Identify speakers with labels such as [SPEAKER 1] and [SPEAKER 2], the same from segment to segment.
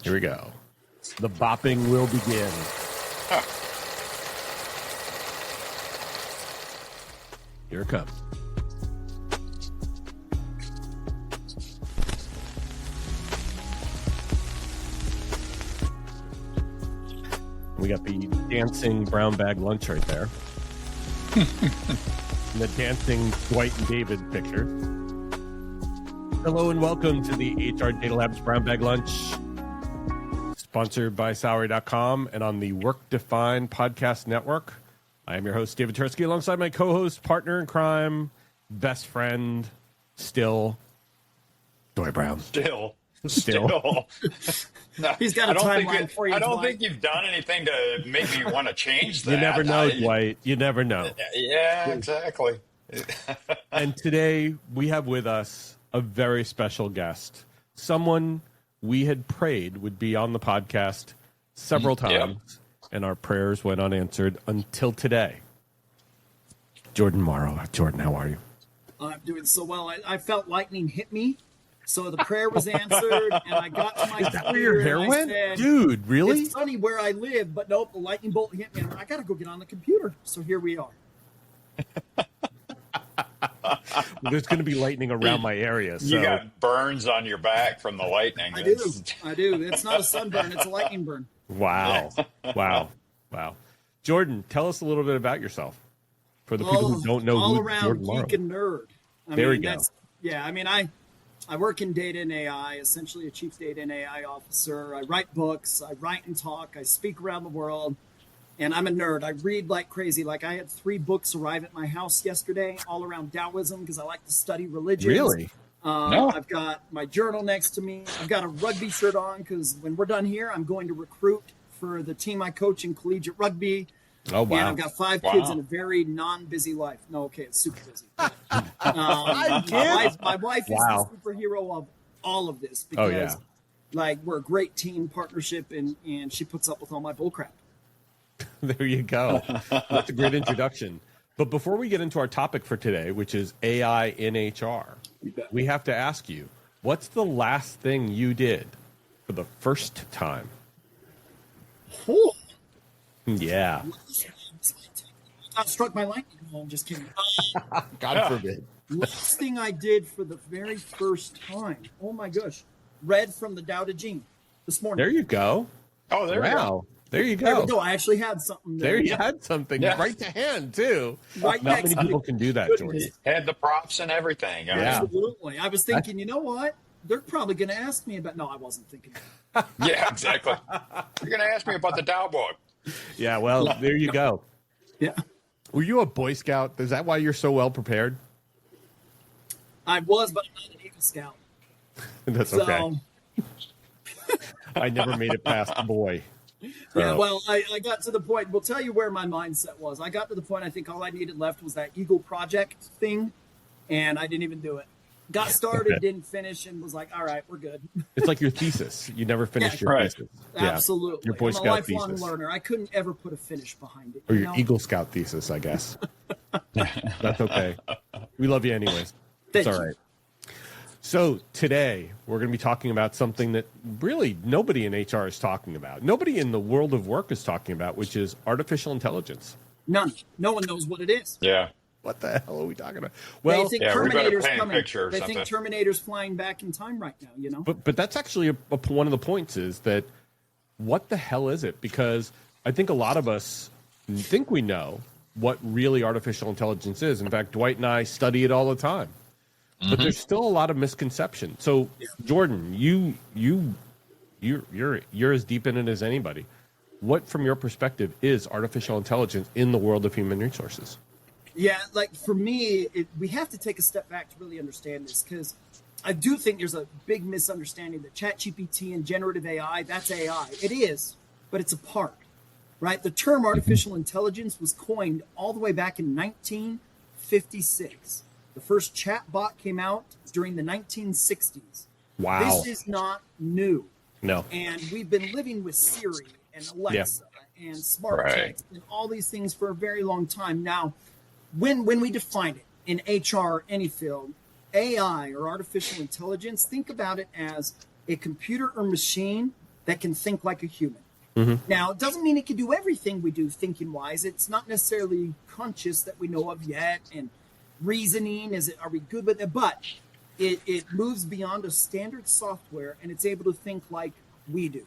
[SPEAKER 1] Here we go. The bopping will begin.
[SPEAKER 2] Huh.
[SPEAKER 1] Here it comes. We got the dancing brown bag lunch right there. And the dancing Dwight and David picture. Hello and welcome to the HR Data Labs Brown Bag Lunch, sponsored by Salary.com and on the Work Defined Podcast Network. I am your host, David Turetsky, alongside my co-host, partner in crime, best friend, still, Dwight Brown.
[SPEAKER 2] Still.
[SPEAKER 3] No, he's got a timeline for you.
[SPEAKER 2] I don't think you've done anything to make me want to change that.
[SPEAKER 1] You never know, Dwight. You never know.
[SPEAKER 2] Yeah, exactly.
[SPEAKER 1] And today we have with us a very special guest, someone we had prayed would be on the podcast several times, and our prayers went unanswered until today. Jordan Morrow. Jordan, how are you?
[SPEAKER 3] I'm doing so well. I felt lightning hit me, so the prayer was answered, and I got to my
[SPEAKER 1] Is that where your hair went?
[SPEAKER 3] Said,
[SPEAKER 1] dude, really?
[SPEAKER 3] It's funny where I live, but nope, the lightning bolt hit me, and I got to go get on the computer. So here we are.
[SPEAKER 1] Well, there's going to be lightning around my area. So.
[SPEAKER 2] You got burns on your back from the lightning.
[SPEAKER 3] I do. It's not a sunburn. It's a lightning burn.
[SPEAKER 1] Wow. Wow. Jordan, tell us a little bit about yourself for the people who don't know
[SPEAKER 3] all
[SPEAKER 1] who
[SPEAKER 3] around
[SPEAKER 1] Jordan Morrow.
[SPEAKER 3] geek and nerd.
[SPEAKER 1] There we go.
[SPEAKER 3] Yeah, I mean, I work in data and AI, essentially a chief data and AI officer. I write books. I write and talk. I speak around the world. And I'm a nerd. I read like crazy. Like I had 3 books arrive at my house yesterday, all around Taoism, because I like to study religions.
[SPEAKER 1] Really?
[SPEAKER 2] No.
[SPEAKER 3] I've got my journal next to me. I've got a rugby shirt on because when we're done here, I'm going to recruit for the team I coach in collegiate rugby.
[SPEAKER 1] Oh, wow.
[SPEAKER 3] And I've got 5 kids in a very non-busy life. No, okay, it's super busy. My wife is the superhero of all of this because, like, we're a great team partnership, and she puts up with all my bullcrap.
[SPEAKER 1] There you go. That's a great introduction. But before we get into our topic for today, which is AI in HR, we have to ask you, what's the last thing you did for the first time?
[SPEAKER 3] Oh.
[SPEAKER 1] Yeah.
[SPEAKER 3] I struck my lightning. No, I'm just kidding.
[SPEAKER 1] God forbid.
[SPEAKER 3] Last thing I did for the very first time. Oh my gosh. Read from the Tao Te Ching this morning.
[SPEAKER 1] There you go.
[SPEAKER 2] Oh, there we go.
[SPEAKER 1] There you go.
[SPEAKER 3] There we go. I actually had something
[SPEAKER 1] there. You had something right to hand, too.
[SPEAKER 3] Right
[SPEAKER 1] Not many people can do that, Jordan.
[SPEAKER 2] Had the props and everything.
[SPEAKER 1] Yeah.
[SPEAKER 3] Absolutely. I was thinking, you know what? They're probably going to ask me about... No, I wasn't thinking that.
[SPEAKER 2] Yeah, exactly. You're going to ask me about the Tao book.
[SPEAKER 1] Yeah, well, there you go.
[SPEAKER 3] Yeah.
[SPEAKER 1] Were you a Boy Scout? Is that why you're so well prepared?
[SPEAKER 3] I was, but I'm not an Eagle Scout.
[SPEAKER 1] That's okay. I never made it past boy. So.
[SPEAKER 3] Yeah, well, I got to the point. We'll tell you where my mindset was. I got to the point. I think all I needed left was that Eagle Project thing, and I didn't even do it. Got started, didn't finish, and was like, "All right, we're good."
[SPEAKER 1] It's like your thesis. You never finished your thesis.
[SPEAKER 3] Absolutely.
[SPEAKER 1] Your Boy Scout thesis.
[SPEAKER 3] I'm a lifelong learner. I couldn't ever put a finish behind it.
[SPEAKER 1] Or your Eagle Scout thesis, I guess. That's okay. We love you anyways. It's all right. So today we're going to be talking about something that really nobody in HR is talking about. Nobody in the world of work is talking about, which is artificial intelligence.
[SPEAKER 3] None. No one knows what it is.
[SPEAKER 2] Yeah.
[SPEAKER 1] What the hell are we talking about? Well,
[SPEAKER 3] they think Terminator's coming. They think Terminator's flying back in time right now, you know?
[SPEAKER 1] But that's actually one of the points is that what the hell is it? Because I think a lot of us think we know what really artificial intelligence is. In fact, Dwight and I study it all the time. But there's still a lot of misconception. So, Jordan, you're as deep in it as anybody. What, from your perspective, is artificial intelligence in the world of human resources?
[SPEAKER 3] Yeah, like for me, we have to take a step back to really understand this, because I do think there's a big misunderstanding that ChatGPT and generative AI, that's AI. It is, but it's a part, right? The term artificial intelligence was coined all the way back in 1956. The first chat bot came out during the 1960s.
[SPEAKER 1] Wow.
[SPEAKER 3] This is not new.
[SPEAKER 1] No.
[SPEAKER 3] And we've been living with Siri and Alexa and smart text and all these things for a very long time. Now, when we define it in HR, any field, AI or artificial intelligence, think about it as a computer or machine that can think like a human.
[SPEAKER 1] Mm-hmm.
[SPEAKER 3] Now, it doesn't mean it can do everything we do thinking wise. It's not necessarily conscious that we know of yet. And reasoning, are we good with it? But it moves beyond a standard software and it's able to think like we do.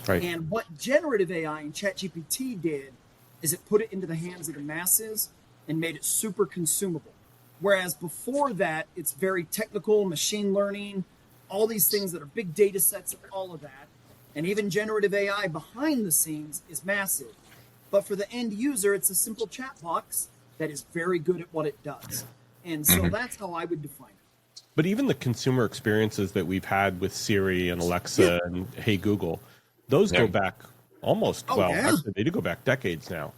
[SPEAKER 1] Right.
[SPEAKER 3] And what generative AI and ChatGPT did is it put it into the hands of the masses and made it super consumable. Whereas before that, it's very technical, machine learning, all these things that are big data sets and all of that. And even generative AI behind the scenes is massive. But for the end user, it's a simple chat box that is very good at what it does. And so that's how I would define it.
[SPEAKER 1] But even the consumer experiences that we've had with Siri and Alexa and Hey Google, those go back almost, actually, they do go back decades now.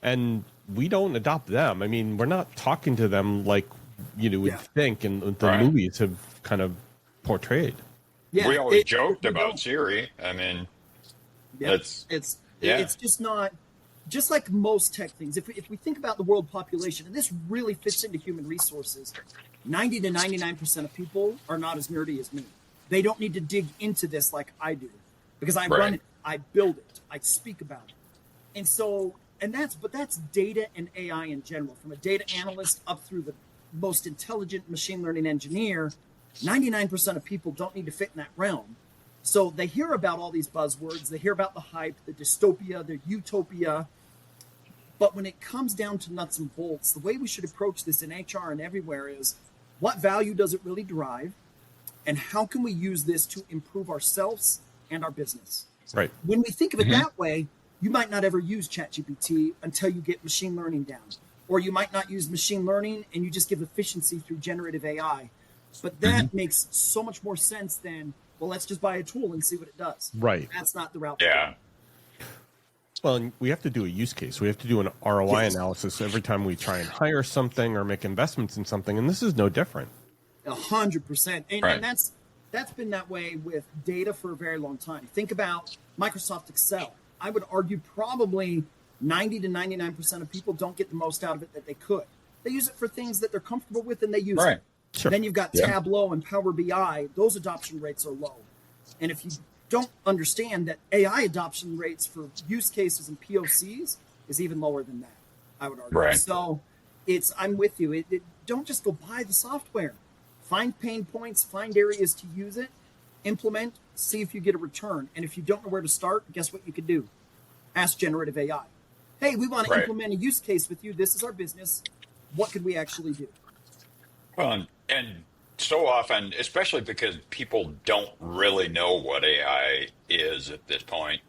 [SPEAKER 1] And we don't adopt them. I mean, we're not talking to them like you would think, and the movies have kind of portrayed.
[SPEAKER 3] Yeah,
[SPEAKER 2] we always joked about Siri. I mean,
[SPEAKER 3] it's just not, just like most tech things. If we think about the world population, and this really fits into human resources, 90 to 99% of people are not as nerdy as me. They don't need to dig into this like I do, because I run it, I build it, I speak about it, and so that's data and AI in general, from a data analyst up through the most intelligent machine learning engineer. 99% of people don't need to fit in that realm. So they hear about all these buzzwords, they hear about the hype, the dystopia, the utopia. But when it comes down to nuts and bolts, the way we should approach this in HR and everywhere is, what value does it really derive? And how can we use this to improve ourselves and our business?
[SPEAKER 1] Right.
[SPEAKER 3] When we think of it that way, you might not ever use ChatGPT until you get machine learning down. Or you might not use machine learning and you just give efficiency through generative AI. But that makes so much more sense than, well, let's just buy a tool and see what it does.
[SPEAKER 1] Right.
[SPEAKER 3] That's not the route.
[SPEAKER 2] Yeah.
[SPEAKER 1] Well, and we have to do a use case. We have to do an ROI analysis every time we try and hire something or make investments in something. And this is no different.
[SPEAKER 3] 100%. And that's been that way with data for a very long time. Think about Microsoft Excel. I would argue probably 90 to 99% of people don't get the most out of it that they could. They use it for things that they're comfortable with and they use it.
[SPEAKER 1] Sure.
[SPEAKER 3] Then you've got Tableau and Power BI. Those adoption rates are low. And if you don't understand that AI adoption rates for use cases and POCs is even lower than that, I would argue.
[SPEAKER 2] Right.
[SPEAKER 3] So I'm with you. Don't just go buy the software. Find pain points, find areas to use it, implement, see if you get a return. And if you don't know where to start, guess what you could do? Ask generative AI. Hey, we want to implement a use case with you. This is our business. What could we actually do?
[SPEAKER 2] Well, and so often, especially because people don't really know what AI is at this point,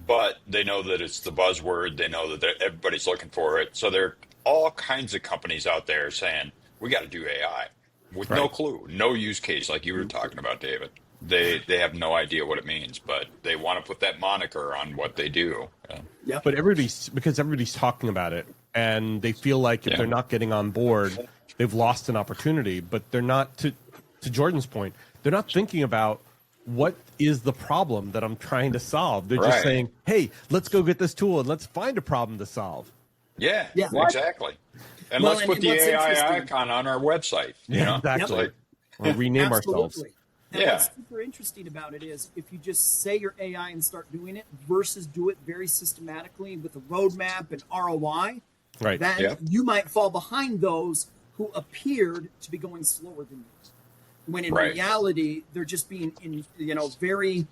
[SPEAKER 2] but they know that it's the buzzword. They know that everybody's looking for it. So there are all kinds of companies out there saying, we got to do AI with no clue, no use case, like you were talking about, David. They have no idea what it means, but they want to put that moniker on what they do.
[SPEAKER 3] Yeah.
[SPEAKER 1] But everybody's talking about it, and they feel like if they're not getting on board, they've lost an opportunity. But they're not, to Jordan's point, they're not thinking about what is the problem that I'm trying to solve. They're just saying, hey, let's go get this tool and let's find a problem to solve.
[SPEAKER 2] Yeah, exactly. And let's put the AI icon on our website. You know?
[SPEAKER 1] Exactly. Or rename ourselves.
[SPEAKER 3] And what's super interesting about it is if you just say your AI and start doing it versus do it very systematically with a roadmap and ROI, then you might fall behind those who appeared to be going slower than you. When in reality, they're just being, very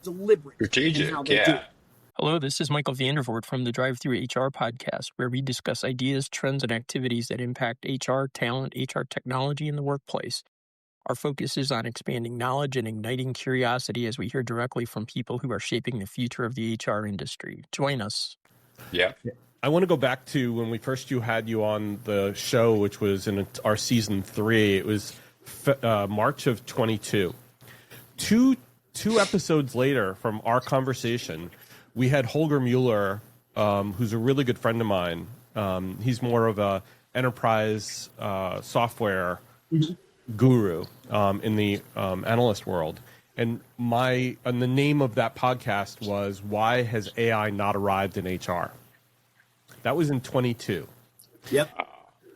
[SPEAKER 3] deliberate.
[SPEAKER 2] Strategic,
[SPEAKER 3] in how they do it.
[SPEAKER 4] Hello, this is Michael Vandervoort from the Drive Through HR podcast, where we discuss ideas, trends, and activities that impact HR, talent, HR technology in the workplace. Our focus is on expanding knowledge and igniting curiosity as we hear directly from people who are shaping the future of the HR industry. Join us.
[SPEAKER 2] Yeah.
[SPEAKER 1] I want to go back to when we first had you on the show, which was in our season 3. It was March of 22. Two episodes later from our conversation, we had Holger Mueller, who's a really good friend of mine. He's more of a enterprise software guru in the analyst world. And the name of that podcast was "Why Has AI Not Arrived in HR?" That was in 22.
[SPEAKER 3] Yep.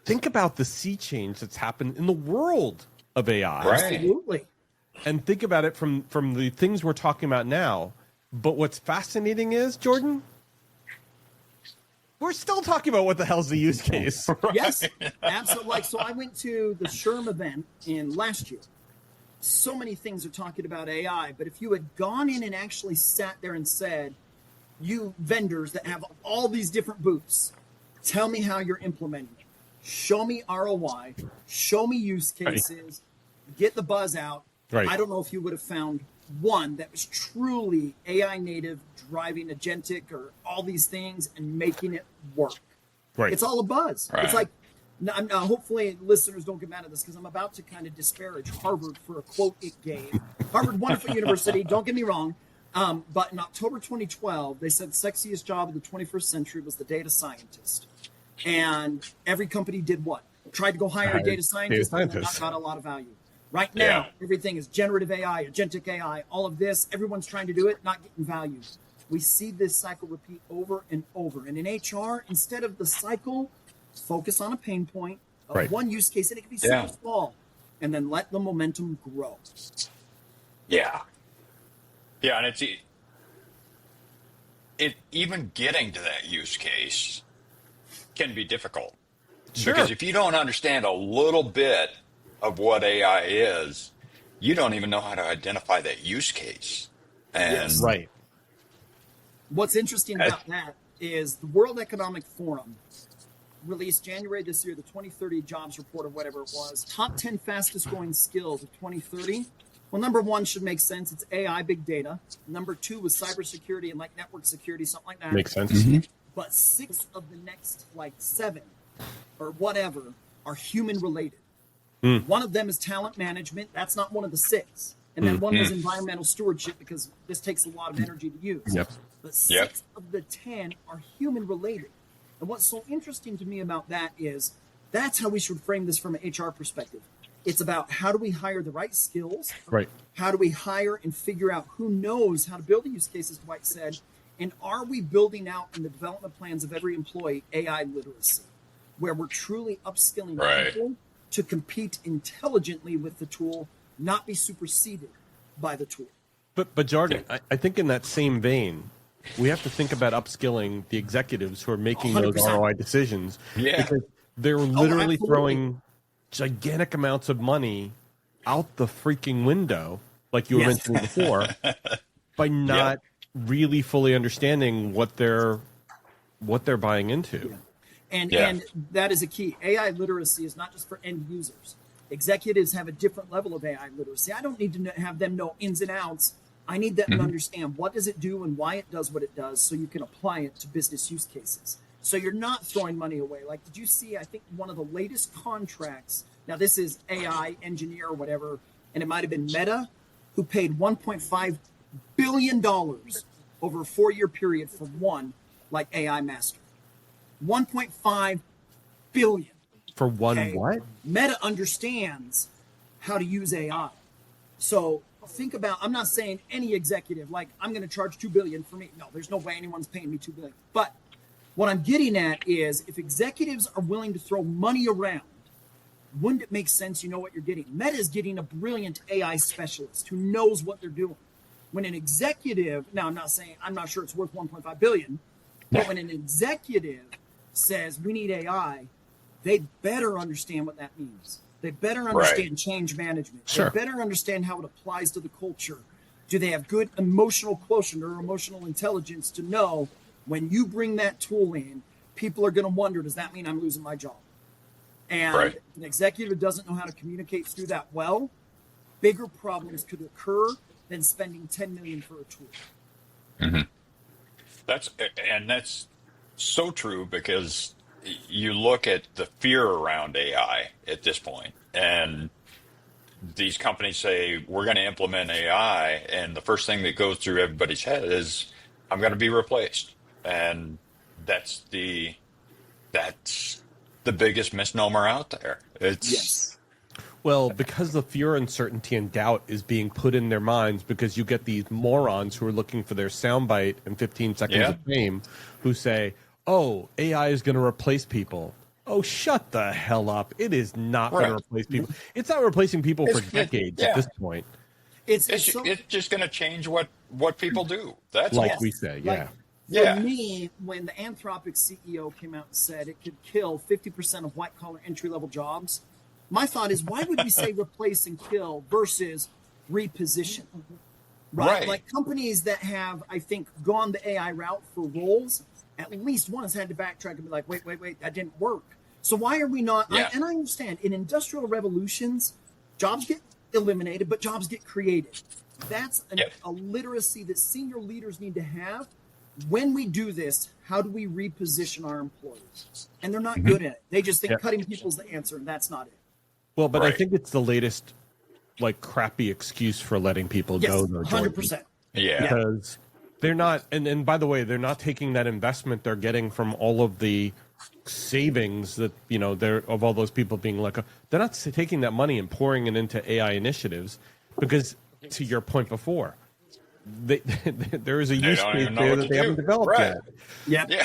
[SPEAKER 1] Think about the sea change that's happened in the world of AI.
[SPEAKER 3] Absolutely.
[SPEAKER 1] and think about it from the things we're talking about now. But what's fascinating is, Jordan, we're still talking about what the hell's the use case.
[SPEAKER 3] Yes, absolutely. Like, so I went to the SHRM event in last year. So many things are talking about AI, but if you had gone in and actually sat there and said, you vendors that have all these different booths, tell me how you're implementing it. Show me ROI, show me use cases, get the buzz out.
[SPEAKER 1] Right.
[SPEAKER 3] I don't know if you would have found one that was truly AI native, driving agentic or all these things and making it work.
[SPEAKER 1] Right.
[SPEAKER 3] It's all a buzz.
[SPEAKER 2] Right.
[SPEAKER 3] It's like, hopefully listeners don't get mad at this because I'm about to kind of disparage Harvard for a quote it gave. Harvard, wonderful university, don't get me wrong. But in October 2012, they said sexiest job of the 21st century was the data scientist. And every company did what? Tried to go hire a data scientist, and not got a lot of value. Right now, everything is generative AI, agentic AI, all of this. Everyone's trying to do it, not getting value. We see this cycle repeat over and over. And in HR, instead of the cycle, focus on a pain point of one use case, and it can be super small, and then let the momentum grow.
[SPEAKER 2] Yeah. Yeah, and it even getting to that use case can be difficult.
[SPEAKER 1] Sure.
[SPEAKER 2] Because if you don't understand a little bit of what AI is, you don't even know how to identify that use case. And
[SPEAKER 1] Right.
[SPEAKER 3] What's interesting about that is the World Economic Forum released January this year, the 2030 jobs report or whatever it was, top 10 fastest growing skills of 2030. Well, number one should make sense. It's AI, big data. Number two was cybersecurity and like network security, something like that.
[SPEAKER 1] Makes sense.
[SPEAKER 3] But 6 of the next 7 or whatever are human related. One of them is talent management. That's not one of the 6. And then one was environmental stewardship because this takes a lot of energy to use.
[SPEAKER 1] Yep.
[SPEAKER 3] But 6 of the 10 are human related. And what's so interesting to me about that is that's how we should frame this from an HR perspective. It's about how do we hire the right skills?
[SPEAKER 1] Right.
[SPEAKER 3] How do we hire and figure out who knows how to build a use case, as Dwight said? And are we building out in the development plans of every employee AI literacy, where we're truly upskilling people to compete intelligently with the tool, not be superseded by the tool?
[SPEAKER 1] But Jordan, I think in that same vein, we have to think about upskilling the executives who are making
[SPEAKER 3] 100%.
[SPEAKER 1] those ROI decisions.
[SPEAKER 2] Yeah.
[SPEAKER 1] Because they're literally
[SPEAKER 3] absolutely.
[SPEAKER 1] throwing gigantic amounts of money out the freaking window, like you were mentioning before, by not really fully understanding what they're buying into.
[SPEAKER 3] And that is a key. AI literacy is not just for end users. Executives have a different level of AI literacy. I don't need to have them know ins and outs. I need them to understand what does it do and why it does what it does so you can apply it to business use cases. So you're not throwing money away. Like, did you see, I think one of the latest contracts, now this is AI engineer or whatever, and it might have been Meta, who paid $1.5 billion over a 4-year period for one, like AI master. 1.5 billion.
[SPEAKER 1] For one what?
[SPEAKER 3] Meta understands how to use AI. So think about, I'm not saying any executive, like I'm going to charge $2 billion for me. No, there's no way anyone's paying me $2 billion. But what I'm getting at is if executives are willing to throw money around, wouldn't it make sense you know what you're getting? Meta is getting a brilliant AI specialist who knows what they're doing. When an executive, now I'm not sure it's worth 1.5 billion, but when an executive says we need AI, they better understand what that means. They better understand change management.
[SPEAKER 1] Sure.
[SPEAKER 3] They better understand how it applies to the culture. Do they have good emotional quotient or emotional intelligence to know when you bring that tool in, people are going to wonder, does that mean I'm losing my job? And an executive doesn't know how to communicate through that well, bigger problems could occur than spending $10 million for a tool.
[SPEAKER 2] That's so true because you look at the fear around AI at this point, and these companies say we're going to implement AI, and the first thing that goes through everybody's head is I'm going to be replaced, and that's the biggest misnomer out there. It's
[SPEAKER 1] Well, because the fear, uncertainty, and doubt is being put in their minds because you get these morons who are looking for their soundbite and 15 seconds of fame who say, oh, AI is going to replace people. Oh, shut the hell up. It is not going to replace people. It's not replacing people for decades at this point.
[SPEAKER 2] It's just going to change what people do. That's
[SPEAKER 1] Like
[SPEAKER 2] all.
[SPEAKER 1] we say,
[SPEAKER 3] Like,
[SPEAKER 1] yeah.
[SPEAKER 3] for me, when the Anthropic CEO came out and said it could kill 50% of white collar entry level jobs, my thought is, why would we say replace and kill versus reposition? Right? Like companies that have, I think, gone the AI route for roles, at least one has had to backtrack and be like, wait, that didn't work. So why are we not?
[SPEAKER 2] Yeah.
[SPEAKER 3] And I understand in industrial revolutions, jobs get eliminated, but jobs get created. That's a literacy that senior leaders need to have. When we do this, how do we reposition our employees? And they're not good at it. They just think cutting people's the answer, and that's not it.
[SPEAKER 1] Well, but I think it's the latest, like, crappy excuse for letting people go. Though,
[SPEAKER 3] 100%.
[SPEAKER 2] Yeah.
[SPEAKER 1] Because they're not, and by the way, they're not taking that investment they're getting from all of the savings that, they're of all those people being like, they're not taking that money and pouring it into AI initiatives because, to your point before, there is a use case there that they haven't developed yet.
[SPEAKER 3] Yeah.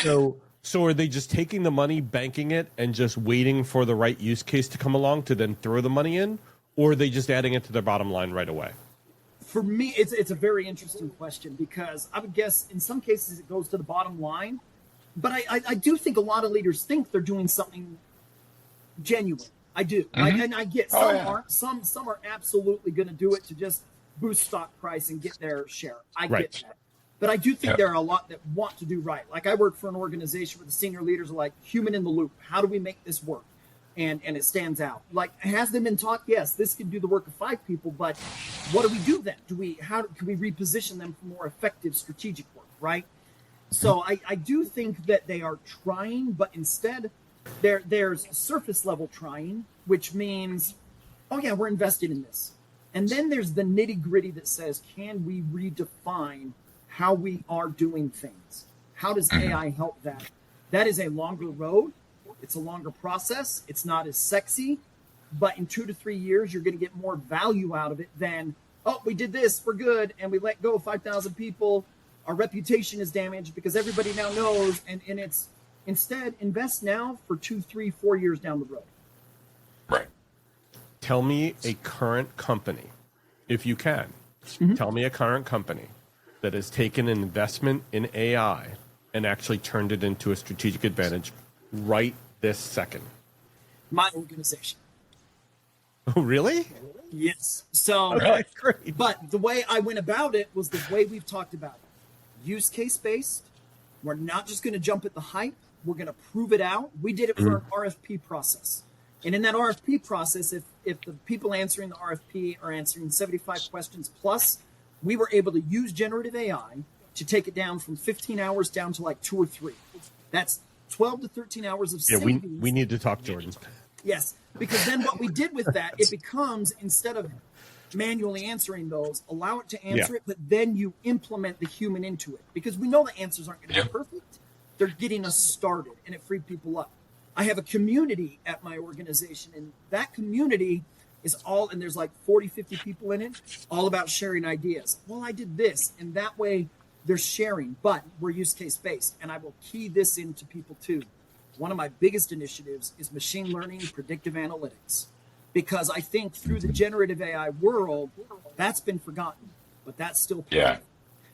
[SPEAKER 1] So are they just taking the money, banking it, and just waiting for the right use case to come along to then throw the money in, or are they just adding it to their bottom line right away?
[SPEAKER 3] For me, it's a very interesting question because I would guess in some cases it goes to the bottom line, but I do think a lot of leaders think they're doing something genuine. I do, and I get some aren't. Some are absolutely going to do it to just boost stock price and get their share. I get that. But I do think there are a lot that want to do right. Like I work for an organization where the senior leaders are like human in the loop. How do we make this work? And it stands out. Like, has them been taught? Yes, this can do the work of 5 people, but what do we do then? How can we reposition them for more effective strategic work, right? So I do think that they are trying, but instead there's surface level trying, which means, oh yeah, we're invested in this. And then there's the nitty gritty that says, can we redefine how we are doing things? How does AI help that? That is a longer road. It's a longer process. It's not as sexy, but in 2 to 3 years, you're going to get more value out of it than, oh, we did this, we're good, and we let go of 5,000 people. Our reputation is damaged because everybody now knows, and it's instead invest now for 2, 3, 4 years down the road.
[SPEAKER 2] Right.
[SPEAKER 1] Tell me a current company, if you can, tell me a current company that has taken an investment in AI and actually turned it into a strategic advantage right this second.
[SPEAKER 3] My organization.
[SPEAKER 1] Oh, really?
[SPEAKER 3] Yes. So,
[SPEAKER 1] Okay, great.
[SPEAKER 3] But the way I went about it was the way we've talked about it. Use case based. We're not just going to jump at the hype. We're going to prove it out. We did it for an RFP process. And in that RFP process, if the people answering the RFP are answering 75 questions plus, we were able to use generative AI to take it down from 15 hours down to like 2 or 3. That's 12 to 13 hours of savings.
[SPEAKER 1] We need to talk, Jordan.
[SPEAKER 3] Yes, because then what we did with that, it becomes, instead of manually answering those, allow it to answer it, but then you implement the human into it. Because we know the answers aren't going to be perfect. They're getting us started, and it freed people up. I have a community at my organization, and that community is all, and there's like 40, 50 people in it, all about sharing ideas. Well, I did this, and that way they're sharing, but we're use case based, and I will key this into people too. One of my biggest initiatives is machine learning, predictive analytics, because I think through the generative AI world, that's been forgotten, but that's still part.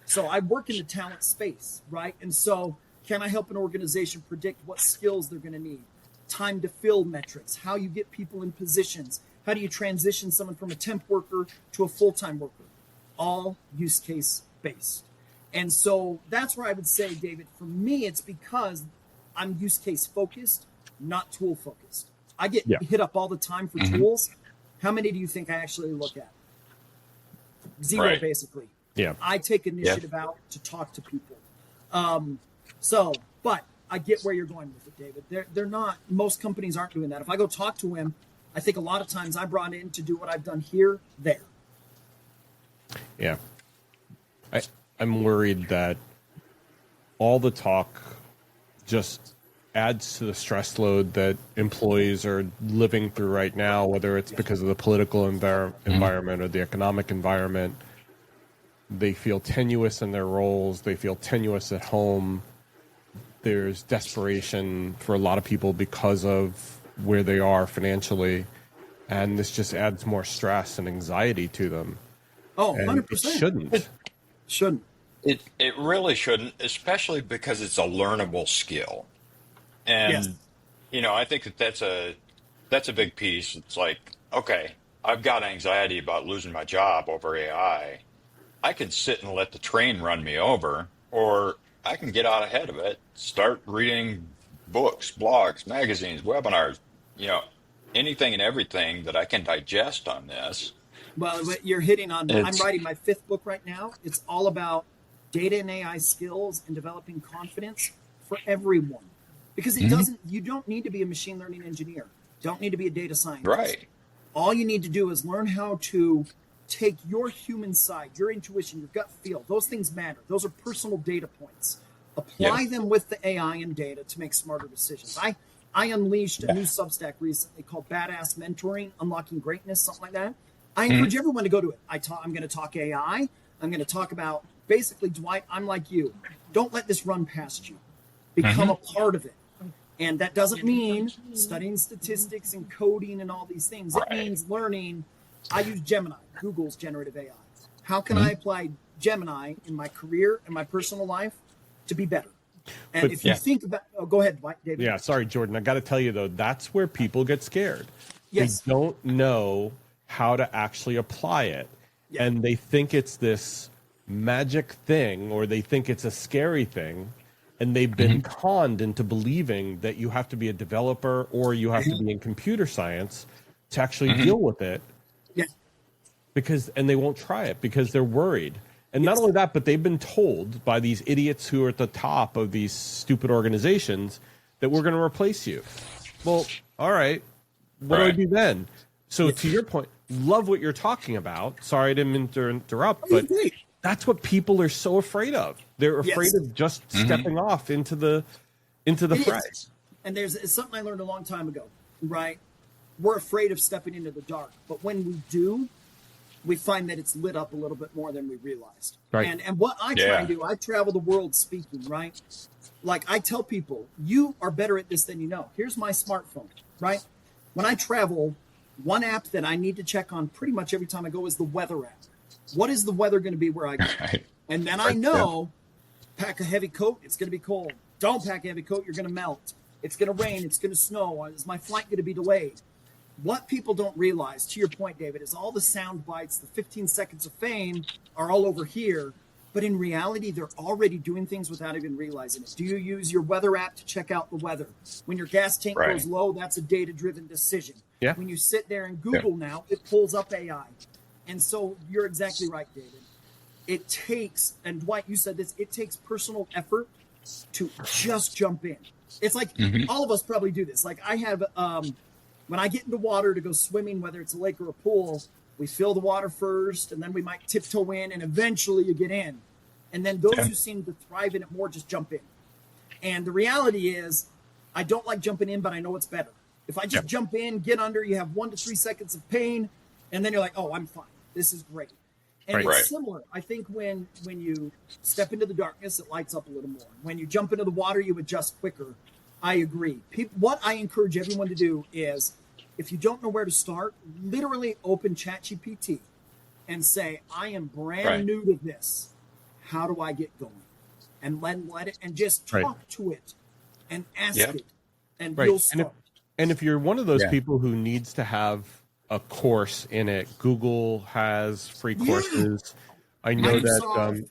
[SPEAKER 3] So I work in the talent space, right? And so can I help an organization predict what skills they're going to need? Time to fill metrics, how you get people in positions, how do you transition someone from a temp worker to a full-time worker? All use case based. And so that's where I would say, David, for me, it's because I'm use case focused, not tool focused. I get hit up all the time for tools. How many do you think I actually look at? 0, basically.
[SPEAKER 1] Yeah.
[SPEAKER 3] I take initiative out to talk to people. But I get where you're going with it, David. They're not, most companies aren't doing that. If I go talk to him, I think a lot of times I brought in to do what I've done here, there.
[SPEAKER 1] Yeah. I'm worried that all the talk just adds to the stress load that employees are living through right now, whether it's because of the political environment or the economic environment. They feel tenuous in their roles. They feel tenuous at home. There's desperation for a lot of people because of where they are financially. And this just adds more stress and anxiety to them.
[SPEAKER 3] Oh,
[SPEAKER 1] And it
[SPEAKER 3] 100%.
[SPEAKER 1] shouldn't.
[SPEAKER 3] Shouldn't.
[SPEAKER 2] It really shouldn't, especially because it's a learnable skill.
[SPEAKER 3] Yes.
[SPEAKER 2] And I think that's a big piece. It's like, okay, I've got anxiety about losing my job over AI. I can sit and let the train run me over, or I can get out ahead of it, start reading books, blogs, magazines, webinars, you know, anything and everything that I can digest on this.
[SPEAKER 3] Well, what you're hitting on, I'm
[SPEAKER 2] It's
[SPEAKER 3] writing my 5th book right now. It's all about data and AI skills and developing confidence for everyone. Because you don't need to be a machine learning engineer. Don't need to be a data scientist.
[SPEAKER 2] right.
[SPEAKER 3] All you need to do is learn how to take your human side, your intuition, your gut feel. Those things matter. Those are personal data points. Apply them with the AI and data to make smarter decisions. I unleashed a new Substack recently called Badass Mentoring, Unlocking Greatness, something like that. I encourage everyone to go to it. I'm going to talk AI. I'm going to talk about basically, Dwight, I'm like you. Don't let this run past you. Become a part of it. And that doesn't mean studying statistics and coding and all these things. It
[SPEAKER 2] Right.
[SPEAKER 3] means learning. I use Gemini, Google's generative AI. How can I apply Gemini in my career and my personal life to be better? And
[SPEAKER 1] But-
[SPEAKER 3] if you think about, go ahead, David.
[SPEAKER 1] Yeah, sorry, Jordan. I got to tell you, though, that's where people get scared.
[SPEAKER 3] Yes.
[SPEAKER 1] They don't know how to actually apply it.
[SPEAKER 3] Yeah.
[SPEAKER 1] And they think it's this magic thing, or they think it's a scary thing. And they've been conned into believing that you have to be a developer or you have to be in computer science to actually deal with it.
[SPEAKER 3] Yeah.
[SPEAKER 1] And they won't try it because they're worried. And not only that, but they've been told by these idiots who are at the top of these stupid organizations that we're going to replace you. Well, all right. What do I
[SPEAKER 2] Right.
[SPEAKER 1] do then? So to your point, love what you're talking about. Sorry, I didn't mean to interrupt, but
[SPEAKER 3] Great.
[SPEAKER 1] that's what people are so afraid of. They're afraid
[SPEAKER 3] Yes.
[SPEAKER 1] of just stepping off into the
[SPEAKER 3] It
[SPEAKER 1] fray.
[SPEAKER 3] is. And it's something I learned a long time ago, right? We're afraid of stepping into the dark. But when we do, we find that it's lit up a little bit more than we realized.
[SPEAKER 1] Right.
[SPEAKER 3] And what I try and do, I travel the world speaking, right? Like I tell people, you are better at this than you know. Here's my smartphone, right? When I travel, one app that I need to check on pretty much every time I go is the weather app. What is the weather going to be where I go?
[SPEAKER 2] Right.
[SPEAKER 3] And then I know, pack a heavy coat, it's going to be cold. Don't pack a heavy coat, you're going to melt. It's going to rain, it's going to snow. Is my flight going to be delayed? What people don't realize, to your point, David, is all the sound bites, the 15 seconds of fame are all over here. But in reality, they're already doing things without even realizing it. Do you use your weather app to check out the weather? When your gas tank
[SPEAKER 2] Right.
[SPEAKER 3] goes low, that's a data-driven decision.
[SPEAKER 1] Yeah.
[SPEAKER 3] When you sit there and Google now, it pulls up AI. And so you're exactly right, David. It takes, and Dwight, you said this, it takes personal effort to just jump in. It's like all of us probably do this. Like I have, when I get into water to go swimming, whether it's a lake or a pool, we fill the water first, and then we might tiptoe in, and eventually you get in. And then those who seem to thrive in it more just jump in. And the reality is, I don't like jumping in, but I know it's better. If I just jump in, get under, you have 1 to 3 seconds of pain, and then you're like, oh, I'm fine. This is great. And
[SPEAKER 1] Right.
[SPEAKER 3] it's
[SPEAKER 2] Right.
[SPEAKER 3] similar. I think when you step into the darkness, it lights up a little more. When you jump into the water, you adjust quicker. I agree. What I encourage everyone to do is, if you don't know where to start, literally open ChatGPT and say, I am brand
[SPEAKER 2] Right.
[SPEAKER 3] new to this. How do I get going? And let it, and just talk
[SPEAKER 1] Right.
[SPEAKER 3] to it and ask
[SPEAKER 2] Yep.
[SPEAKER 3] it. And
[SPEAKER 1] Right.
[SPEAKER 3] you'll
[SPEAKER 1] And
[SPEAKER 3] start.
[SPEAKER 1] if you're one of those
[SPEAKER 2] Yeah.
[SPEAKER 1] people who needs to have a course in it, Google has free courses. I know that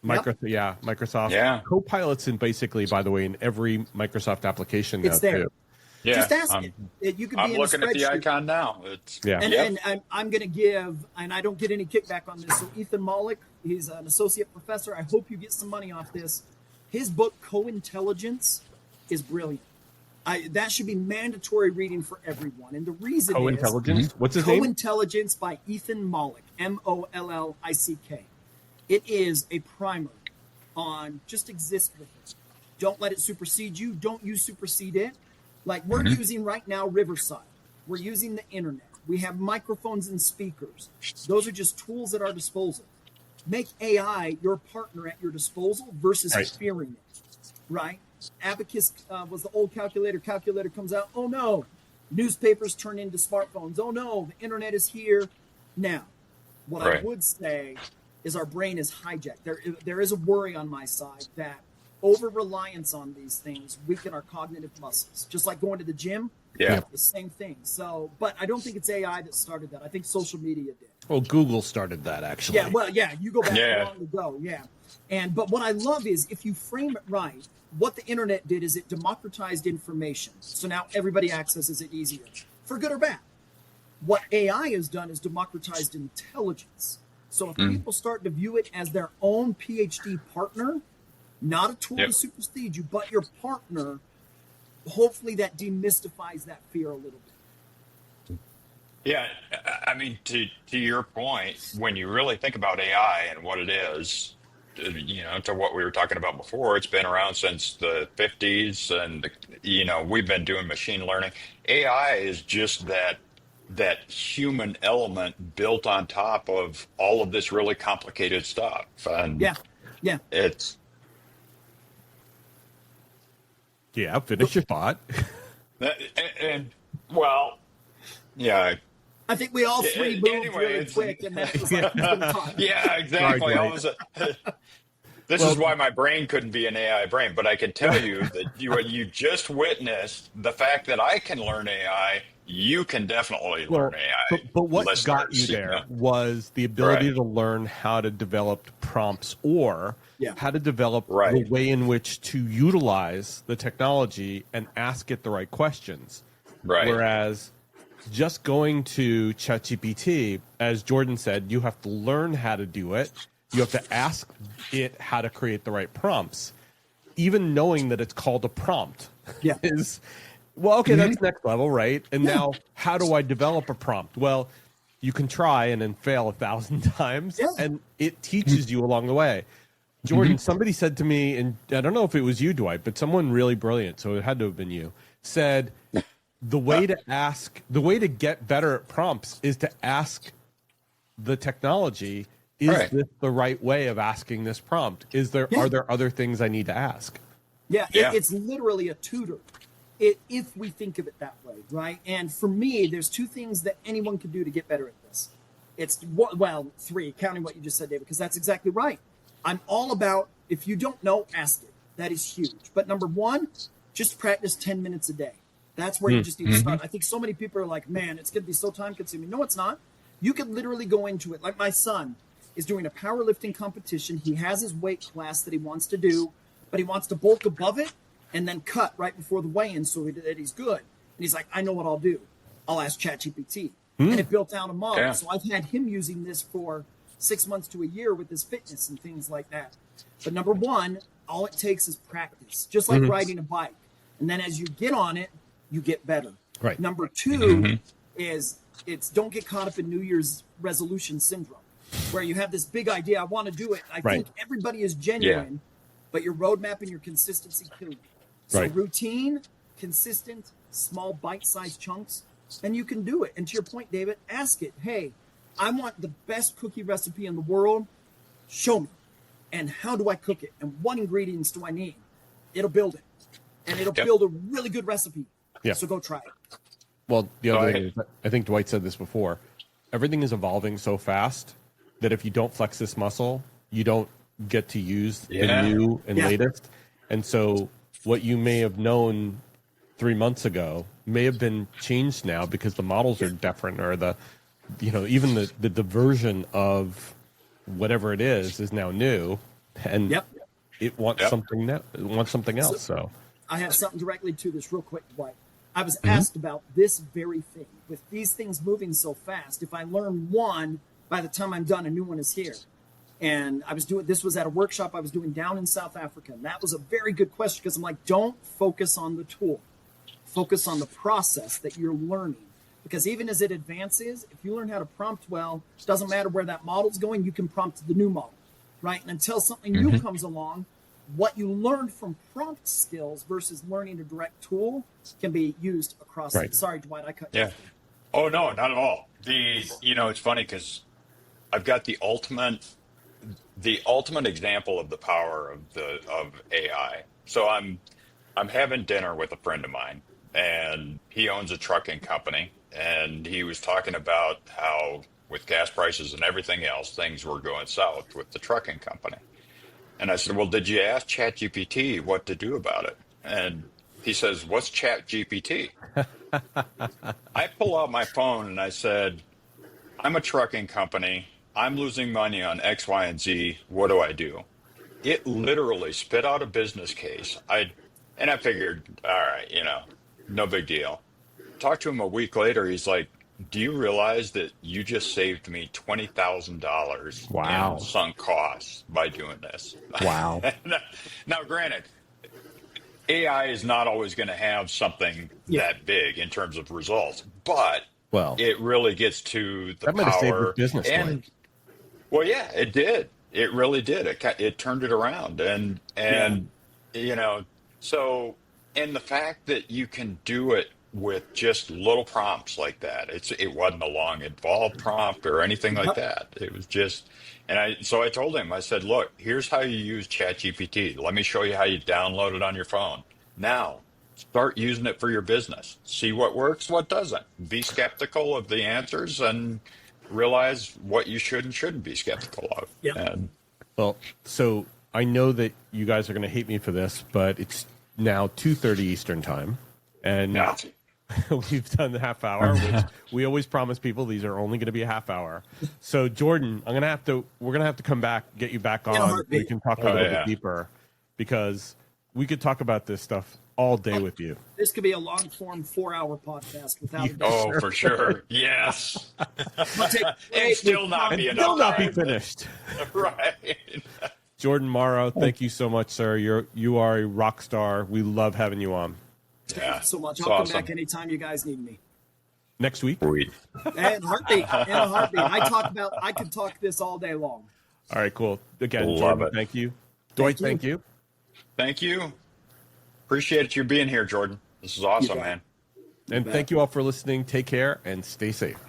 [SPEAKER 1] Microsoft
[SPEAKER 2] Yeah.
[SPEAKER 1] Copilot's in basically, by the way, in every Microsoft application now
[SPEAKER 3] It's there.
[SPEAKER 1] too.
[SPEAKER 2] Yeah.
[SPEAKER 3] Just ask
[SPEAKER 2] I'm,
[SPEAKER 3] it. You could
[SPEAKER 2] I'm
[SPEAKER 3] be in
[SPEAKER 2] looking
[SPEAKER 3] a
[SPEAKER 2] at the
[SPEAKER 3] spreadsheet.
[SPEAKER 2] icon now. It's
[SPEAKER 1] Yeah.
[SPEAKER 3] And I'm going to give, and I don't get any kickback on this. So Ethan Mollick, he's an associate professor. I hope you get some money off this. His book, Co-Intelligence, is brilliant. That should be mandatory reading for everyone. And the reason is
[SPEAKER 1] Co-intelligence. What's his name?
[SPEAKER 3] Co-Intelligence by Ethan Mollick, Mollick. It is a primer on just exist with it. Don't let it supersede you. Don't you supersede it. Like we're using right now Riverside. We're using the internet. We have microphones and speakers. Those are just tools at our disposal. Make AI your partner at your disposal versus
[SPEAKER 1] Right.
[SPEAKER 3] fearing it, right? Abacus was the old calculator. Calculator comes out. Oh no. Newspapers turn into smartphones. Oh no. The internet is here now. What I
[SPEAKER 2] Right.
[SPEAKER 3] would say is our brain is hijacked. There is a worry on my side that over-reliance on these things weaken our cognitive muscles. Just like going to the gym,
[SPEAKER 2] Yeah.
[SPEAKER 3] the same thing. So, but I don't think it's AI that started that. I think social media did.
[SPEAKER 1] Well, Google started that actually.
[SPEAKER 3] Yeah, well, yeah, you go back
[SPEAKER 2] Yeah.
[SPEAKER 3] long ago, yeah. But what I love is if you frame it right, what the internet did is it democratized information. So now everybody accesses it easier, for good or bad. What AI has done is democratized intelligence. So if people start to view it as their own PhD partner, not a tool to supersede you, but your partner, hopefully that demystifies that fear a little bit.
[SPEAKER 2] Yeah, I mean, to your point, when you really think about AI and what it is, to what we were talking about before, it's been around since the 50s, and we've been doing machine learning. AI is just that human element built on top of all of this really complicated stuff, and
[SPEAKER 3] Yeah.
[SPEAKER 2] it's
[SPEAKER 1] Yeah, finish your thought.
[SPEAKER 2] and well, yeah.
[SPEAKER 3] I think we all three moved
[SPEAKER 2] Anyway,
[SPEAKER 3] really
[SPEAKER 2] it's-
[SPEAKER 3] quick, and that was like, who's gonna talk?
[SPEAKER 2] Yeah, exactly.
[SPEAKER 1] Dwight.
[SPEAKER 2] This is why my brain couldn't be an AI brain, but I can tell you that what you just witnessed, the fact that I can learn AI, you can definitely learn AI.
[SPEAKER 1] But what got
[SPEAKER 2] listeners,
[SPEAKER 1] you there
[SPEAKER 2] know?
[SPEAKER 1] was the ability
[SPEAKER 2] Right.
[SPEAKER 1] to learn how to develop prompts or
[SPEAKER 3] Yeah.
[SPEAKER 1] how to develop
[SPEAKER 2] Right.
[SPEAKER 1] the way in which to utilize the technology and ask it the right questions.
[SPEAKER 2] Right.
[SPEAKER 1] Whereas just going to ChatGPT, as Jordan said, you have to learn how to do it. You have to ask it how to create the right prompts. Even knowing that it's called a prompt
[SPEAKER 3] Yeah.
[SPEAKER 1] is, well, okay, that's next level, right? And now, how do I develop a prompt? Well, you can try and then fail 1,000 times,
[SPEAKER 3] Yeah.
[SPEAKER 1] and it teaches you along the way. Jordan, somebody said to me, and I don't know if it was you, Dwight, but someone really brilliant, so it had to have been you, said the way to get better at prompts is to ask the technology, is
[SPEAKER 2] Right.
[SPEAKER 1] this the right way of asking this prompt? Are there other things I need to ask?
[SPEAKER 3] Yeah,
[SPEAKER 2] Yeah.
[SPEAKER 3] it's literally a tutor, if we think of it that way, right? And for me, there's two things that anyone can do to get better at this. It's three, counting what you just said, David, because that's exactly right. I'm all about, if you don't know, ask it. That is huge. But number one, just practice 10 minutes a day. That's where you just need to start. I think so many people are like, man, it's going to be so time consuming. No, it's not. You could literally go into it. Like my son is doing a powerlifting competition. He has his weight class that he wants to do, but he wants to bulk above it and then cut right before the weigh-in so that he's good. And he's like, I know what I'll do. I'll ask ChatGPT. And it built out a model.
[SPEAKER 2] Yeah.
[SPEAKER 3] So I've had him using this for 6 months to a year with his fitness and things like that. But number one, all it takes is practice, just like riding a bike. And then as you get on it, you get better.
[SPEAKER 1] Right.
[SPEAKER 3] Number two is don't get caught up in New Year's resolution syndrome, where you have this big idea, I want to do it. I
[SPEAKER 1] Right.
[SPEAKER 3] think everybody is genuine, but your roadmap and your consistency kill you. So
[SPEAKER 1] Right.
[SPEAKER 3] routine, consistent, small bite-sized chunks, and you can do it. And to your point, David, ask it, hey, I want the best cookie recipe in the world. Show me. And how do I cook it? And what ingredients do I need? It'll build it. And it'll build a really good recipe.
[SPEAKER 1] Yeah.
[SPEAKER 3] So go try it.
[SPEAKER 1] Well, the other
[SPEAKER 2] Right.
[SPEAKER 1] thing is, I think Dwight said this before, everything is evolving so fast that if you don't flex this muscle, you don't get to use the new and latest. And so what you may have known 3 months ago may have been changed now because the models are different, or even the version of whatever it is now new, and it wants something now, it wants something else. So
[SPEAKER 3] I have something directly to this real quick, Dwight. I was asked about this very thing. With these things moving so fast, if I learn one, by the time I'm done, a new one is here. And this was at a workshop I was doing down in South Africa. And that was a very good question, because I'm like, don't focus on the tool. Focus on the process that you're learning. Because even as it advances, if you learn how to prompt well, it doesn't matter where that model's going, you can prompt the new model, right? And until something new comes along, what you learned from prompt skills versus learning a direct tool can be used across.
[SPEAKER 1] Right.
[SPEAKER 3] Sorry, Dwight, I cut you
[SPEAKER 2] Yeah.
[SPEAKER 3] off.
[SPEAKER 2] Oh no, not at all. It's funny because I've got the ultimate example of the power of AI. So I'm having dinner with a friend of mine, and he owns a trucking company, and he was talking about how with gas prices and everything else, things were going south with the trucking company. And I said, well, did you ask ChatGPT what to do about it? And he says, what's ChatGPT? I pull out my phone and I said, I'm a trucking company. I'm losing money on X, Y, and Z. What do I do? It literally spit out a business case. I figured, all right, no big deal. Talked to him a week later. He's like, do you realize that you just saved me $20,000
[SPEAKER 1] Wow.
[SPEAKER 2] in sunk costs by doing this?
[SPEAKER 1] Wow.
[SPEAKER 2] Now, granted, AI is not always going to have something that big in terms of results, but it really gets to the
[SPEAKER 1] that might have saved
[SPEAKER 2] power.
[SPEAKER 1] his business,
[SPEAKER 2] And well, yeah, it did. It really did. It turned it around, and so and the fact that you can do it with just little prompts like that. It wasn't a long involved prompt or anything like that. It was just, so I told him, I said, look, here's how you use ChatGPT. Let me show you how you download it on your phone. Now, start using it for your business. See what works, what doesn't. Be skeptical of the answers and realize what you should and shouldn't be skeptical of.
[SPEAKER 3] Yeah.
[SPEAKER 2] And,
[SPEAKER 1] well, so I know that you guys are going to hate me for this, but it's now 2:30 Eastern time. And we've done the half hour, which we always promise people these are only going to be a half hour. So Jordan, we're going to have to come back, get you back on. So we can talk a little bit deeper, because we could talk about this stuff all day with you.
[SPEAKER 3] This could be a long form 4-hour podcast without.
[SPEAKER 2] Oh, for sure. Yes. And still not be enough.
[SPEAKER 1] Still not be finished.
[SPEAKER 2] Right.
[SPEAKER 1] Jordan Morrow, thank you so much, sir. You are a rock star. We love having you on.
[SPEAKER 3] Thank you so much.
[SPEAKER 2] It's
[SPEAKER 3] I'll
[SPEAKER 2] awesome.
[SPEAKER 3] come back anytime you guys need me.
[SPEAKER 1] Next week?
[SPEAKER 2] Sweet.
[SPEAKER 3] And heartbeat. In a heartbeat. I could talk this all day long.
[SPEAKER 1] All right, cool. Again,
[SPEAKER 2] Love
[SPEAKER 1] Jordan,
[SPEAKER 2] it.
[SPEAKER 1] thank you. Dwight, thank you.
[SPEAKER 2] Thank you. Appreciate you being here, Jordan. This is awesome, man.
[SPEAKER 1] And thank you all for listening. Take care and stay safe.